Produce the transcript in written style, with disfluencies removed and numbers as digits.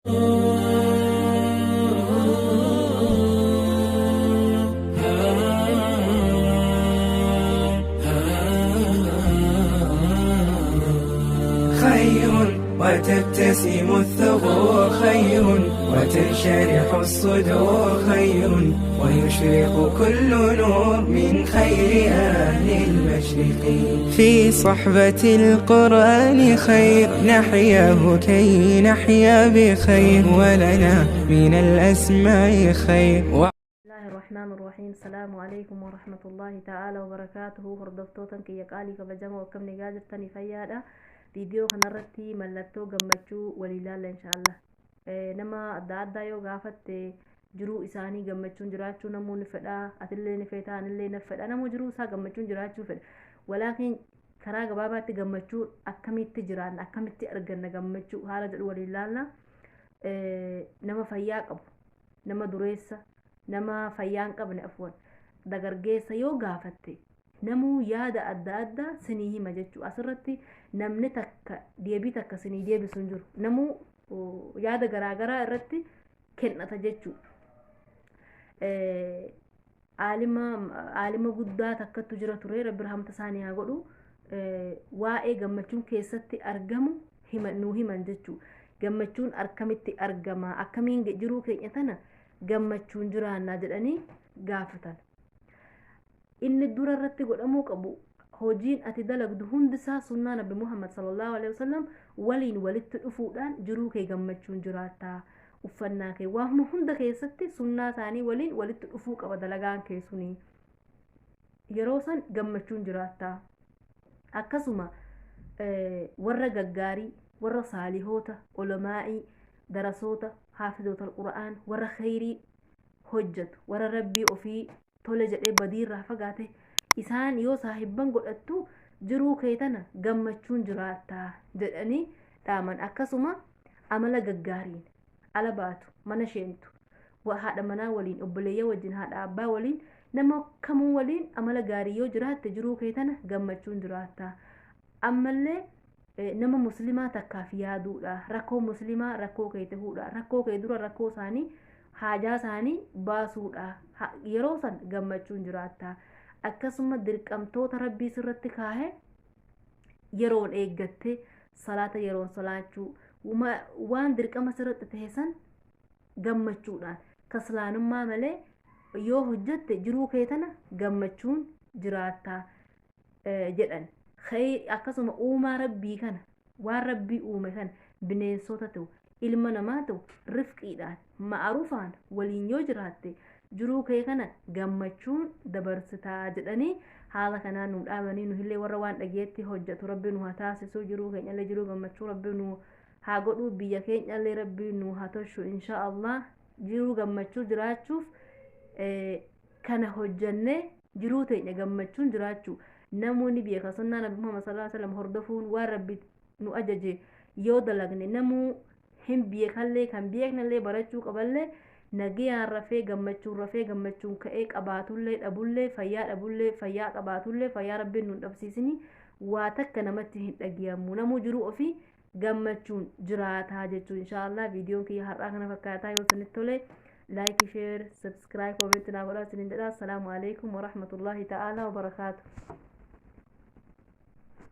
خير وتبتسم الثغور، خير وتنشرح الصدور، خير ويشرق كل نور من خير أهل المشرق. في صحبة القرآن خير، نحياه كي نحيا بخير، ولنا من الأسماء خير. بسم الله الرحمن الرحيم. السلام عليكم ورحمة الله تعالى وبركاته. هردفتوتن كي يقالي كبجمع وكم نجاجر تاني فيادا فيديو خنرتي ملتو جمچو وليلال إن شاء الله. نما أدى يو غافت جرو إساني جمچون جراتشو نمو نفدا أتلي نفتا نلي نفدا نمو جرو سا جمچون جراتشو فد، ولكن كرا جبابات جمچو أكمل تجران أكمل تأرجن جمچو هذا الوليلالنا. نما فياك أبو نما دريسة nama fayyaan qabne afwan dagargeessa yoo gaafatte namuu yaada adda addaa sinii hima jechuu asirratti namni takka deebii takka sinii deebisu hin jiru, namuu yaada garaagaraa irratti kennata jechuu. aalima guddaa takkatu jira ture, rabbi rahamata isaanii haa godhu. waa'ee gammachuun keessatti argamu nuu himan jechuu. gammachuun akkamitti argama, akkamiin jiruu keenya tana gammachuun jiraannaa jedhanii gaafatan. inni dura irratti godhamuu qabu hojiin ati dalagdu hundisaa sunnaa nabi Muhammad sallallahu alaihi wasallam waliin walitti dhufuudhaan jiruu kee gammachuun jiraataa. uffannaa kee waan hunda keessatti sunnaa isaanii waliin walitti dhufuu qaba dalagaan kee suni, yeroo san gammachuun jiraataa. akkasuma warra gaggaarii, warra saalihoota, ulamaa'ii, darasoota, حافظوت القرآن ورا خيري حجت ورا ربي وفي تولج بدير رافقاته إسان يو صاحبان قلتو جرو كيتنا قمتشون جراتا جدني تامن أكسما عمل جغارين على باتو منشينتو وهذا مناولين أبليه وجن هذا أبا ولين نما كم ولين عمل جاريو جرات جرو كيتنا قمتشون جراتا. أما اللي nama muslimaa takkaaf yaaduudha, rakkoo muslimaa rakkoo keete huudha, rakkoo kee dura rakkoo isaanii haajaa isaanii baasuudha, yeroo san gammachuun jiraata. akkasuma dirqamtoota rabbii sirratti kaahee yeroon eeggatte salaata yeroon salaachuu, waan dirqama sirratti ta'e san gammachuudhaan kaslaanummaa malee yoo hojjette jiruu kee tana gammachuun jiraata jedhan. akkasuma uumaa rabbii kana waan rabbii uume kan bineensota ta'u ilma namaa ta'u rifqiidhaan ma'arufaan waliin yoo jiraatte jiruu kee kana gammachuun dabarsitaa jedhanii haala kanaan nu dhaabanii nu illee warra waan dhageetti hojjetu rabbi nu haa taasisu, jiruu keenya illee jiruu gammachuu rabbi nu haa godhu, biyya keenya illee rabbi nu haa tolchu insha Allah. jiruu gammachuu jiraachuuf kana hojjannee jiruu teenya gammachuun jiraachuu. namoonni beeka sunnaa nabi Muhammad sallallahu alaihi wasallam hordofuun waan rabbi nu ajaje yoo dalagne namuu hin beekallee kan beeknallee barachuu qaballee nagayaan rafee gammachuun ka'ee qabaatullee dhabullee fayyaa dhabullee fayyaa qabaatullee fayyaa rabbiin nu dhabsiisini waa takka namatti hin dhagiyamu. namuu jiruu ofii gammachuun jiraataa jechuu inshallah. viidiyoon kiyya har'aa kana fakkaataa yoo isinitti tole لايك شير سبسكرايب وبنتنا ولا سنين. السلام عليكم ورحمة الله تعالى وبركاته.